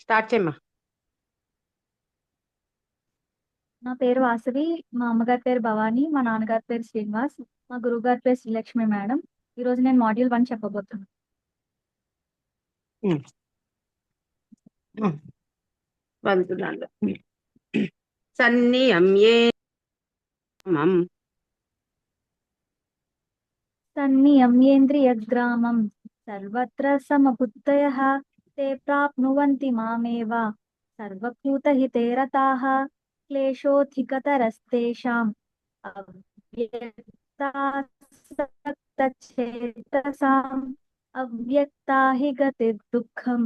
Start చేయమ్మా. నా పేరు వాసవి. మా అమ్మగారి పేరు భవాని. మా నాన్నగారి పేరు శ్రీనివాస్. మా గురువు గారి పేరు శ్రీలక్ష్మి మేడం. ఈ రోజు నేను మాడ్యూల్ 1 చెప్పబోతున్నాను. వంతులాలు సన్నియమ్యే సన్నియమ్యేంద్రియగ్రామం సర్వత్ర సమబుద్ధయః తే ప్రాప్నువంతి మామేవ సర్వభూతహితే రతాః క్లేశోऽధికతరస్తేషాం అవ్యక్తాసక్తచేతసాం అవ్యక్తా హి గతిర్దుఃఖం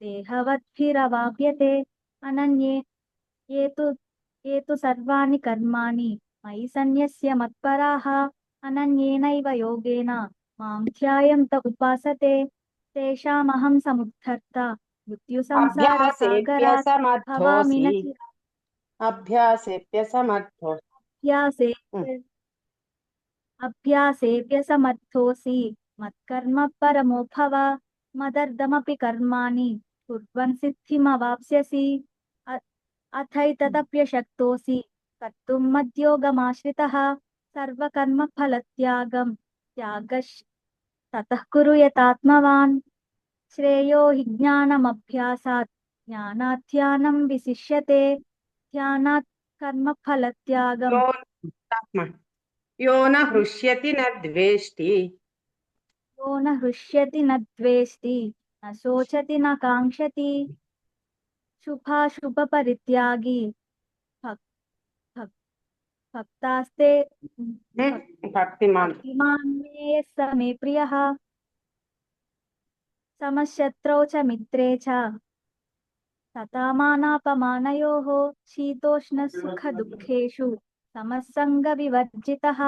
దేహవద్భిరవాప్యతే అనన్యే ये तु सर्वाणि कर्माणि मयि सन्न्यस्य मत्पराः अनन्येनैव योगेन मां ध्यायन्त उपासते तेषामहं समुद्धर्ता అభ్యాసేభ్య मृत्युसंसारसागरात् भवामि సమర్థోసి न అభ్యాసేభ్య సమర్థో चिराभ्यासे अभ्यासेऽप्यसमर्थोऽसि मत्कर्म परमो भव मदर्थमपि कर्माणि कुर्वन् सिद्धिमवाप्स्यसि अथैतदप्यशक्तोऽसि कर्तुं मद्योगमाश्रितः सर्वकर्मफलत्यागं ततः कुरु यतात्मवान् श्रेयो हि ज्ञानमभ्यासात् ज्ञानात् ध्यानं विशिष्यते ध्यानात् कर्मफलत्यागं यो न हृष्यति न द्वेष्टि यो न हृष्यति न द्वेष्टि न शोचति न काङ्क्षति शुभाशुभपरित्यागी भक् भक् भक्तास्ते భక్తిమాన్ भक्तिमान् मे स मे प्रियः समशत्रौ च मित्रे च तथा मानापमानयोः शीतोष्णसुखदुःखेषु समसङ्गविवर्जितः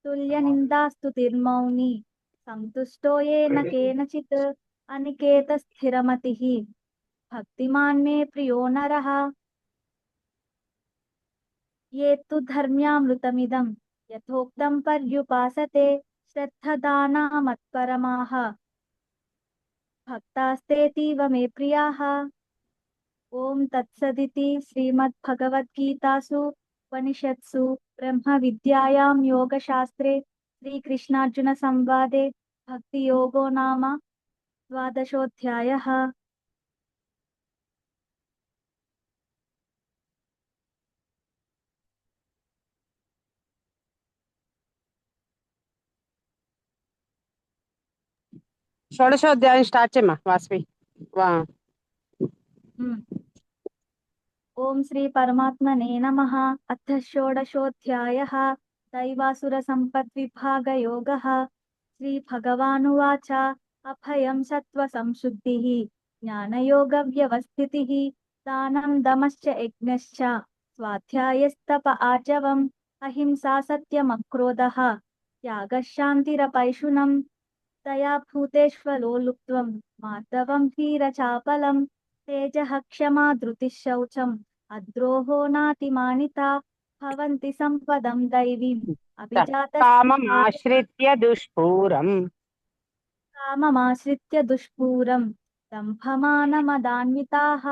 तुल्यनिन्दास्तुतिर्मौनी सन्तुष्टो येन केनचित् अनिकेतस्थिरमतिः भक्तिमान् मे प्रियो नरः ये तु धर्म्यामृतमिदं यथोक्तं पर्युपासते श्रद्धदाना मत्परमाः भक्तास्तेतीव मे प्रियाः। ओम तत्सदिति श्रीमद्भगवद्गीतासु उपनिषत्सु ब्रह्मविद्यायां योगशास्त्रे श्रीकृष्णार्जुन संवादे भक्तियोगो नाम 12ोऽध्यायः। షోడశోధ్యాయం స్టార్ట్ చేయమ్మా వాసవి. ओम श्री परमात्मने नमः। अथ षोडशोऽध्यायः दैवासुरसम्पद्विभागयोगः। श्रीभगवानुवाच अभयं सत्त्वसंशुद्धिः ज्ञानयोगव्यवस्थितिः दानं दमश्च यज्ञश्च स्वाध्यायस्तप आर्जवम् अहिंसा सत्यमक्रोधः त्यागः शान्तिरपैशुनम् दया भूतेष्वलोलुप्त्वं मार्दवं धीरचापलं तेजः क्षमा धृतिः शौचम् अद्रोहो नातिमानिता भवन्ति सम्पदं दैवीम् కామమాశ్రిత్య దుష్పూరం काममाश्रित्य दुष्पूरं दम्भमानमदान्विताः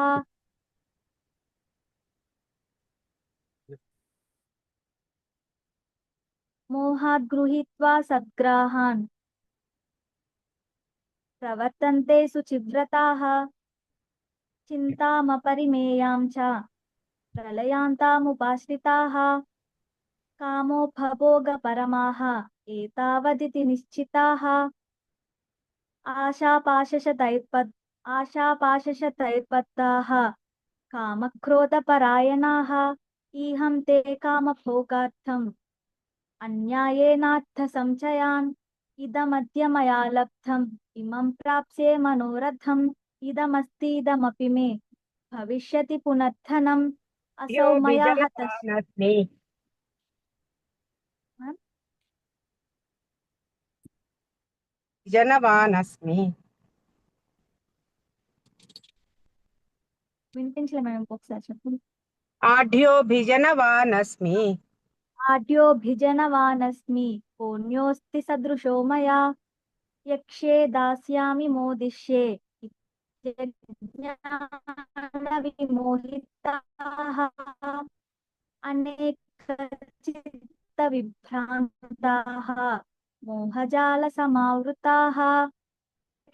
मोहात् गृहीत्वा सद्ग्राहान् प्रवर्तन्ते शुचिव्रताः चिन्तामपरिमेयां च प्रलयान्तामुपाश्रिताः कामोपभोगपरमाः एतावदिति निश्चिताः आशापाशशतैर्बद्धाः कामक्रोधपरायणाः ईहन्ते कामभोगार्थम् अन्यायेनार्थसञ्चयान् इदमद्य मया लब्धम् इमं प्राप्स्ये मनोरथम् इदमस्तीदमपि मे भविष्यति पुनर्धनम् असौ मया हतः జనవానస్మి. వినిపించలే మేడం, ఇంకొకసారి చెప్పండి. ఆఢ్యోభిజనవానస్మి आढ्योऽभिजनवानस्मि पुण्योऽस्ति सदृशो मया यक्ष्ये दास्यामि मोदिष्ये ज्ञानविमोहिताः अनेकचित्तविभ्रान्ताः मोहजालसमावृताः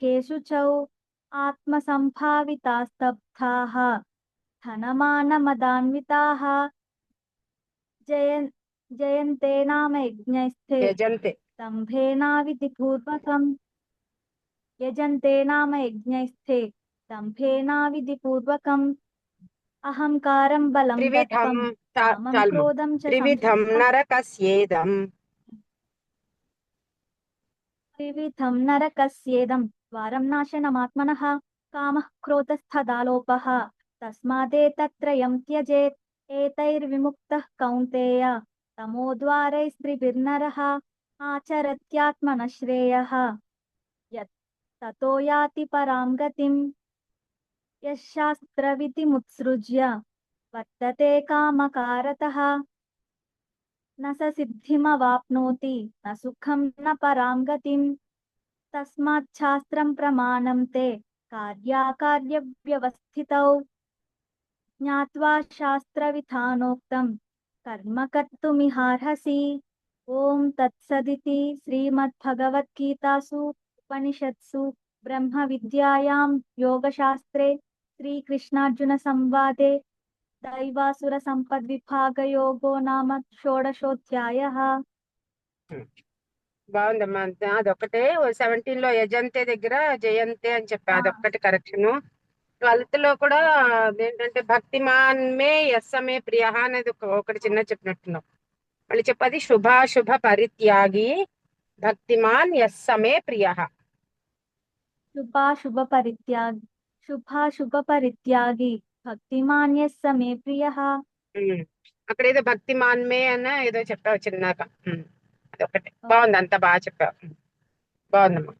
केषुचौ आत्मसम्भावितास्तब्धाः धनमानमदान्विताः जयन् जयन्ते नाम यज्ञैस्ते యజంతే दम्भेनाविधिपूर्वकम् यजन्ते नाम यज्ञैस्ते दम्भेनाविधिपूर्वकम् अहङ्कारं बलं త్రివిధం दर्पं कामं చాలమ్మా क्रोधं च త్రివిధం संश्रितः నరకస్యేదం त्रिविधं नरकस्येदं द्वारं नाशनमात्मनः कामः क्रोधस्तदालोपः तस्मादेतत्त्रयं त्यजेत् एतैर्विमुक्तः कौन्तेय तमोद्वारैस्त्रिभिर्नरः आचरत्यात्मनः श्रेयः यत् ततो याति परां गतिम् यः शास्त्रविधिमुत्सृज्य वर्तते कामकारतः न स सिद्धिमवाप्नोति न सुखं न परां गतिम् तस्मात् शास्त्रं प्रमाणं ते कार्याकार्यव्यवस्थितौ ज्ञात्वा शास्त्रविधानोक्तं कर्म कर्तुमिहार्हसि ॐ तत्सदिति श्रीमद्भगवद्गीतासु उपनिषत्सु ब्रह्मविद्यायां योगशास्त्रे श्रीकृष्णार्जुनसंवादे दैवासुरसम्पद्विभागयोगो नाम षोडशोऽध्यायः। బాగుందమ్మా అదొక్కటే 17 లో యజంతే దగ్గర జయంతే అని చెప్పా ఆ, అదొక్కటి కరెక్షన్ 12th లో కూడా ఏంటంటే భక్తిమాన్ మే యస్సమే ప్రియ అనేది ఒకటి చిన్న చెప్పినట్టున్నాం మళ్ళీ చెప్పది శుభాశుభ పరిత్యాగి భక్తిమాన్ యస్సమే ప్రియ शुभाशुभपरित्यागी शुभाशुभपरित्यागी भक्तिमान् यः स मे प्रियः। అక్కడ ఏదో భక్తిమాన్ మే అన్న ఏదో చెప్పావు చిన్నగా అదొకటి బాగుంది అంతా బాగా చెప్పావు బాగుందమ్మా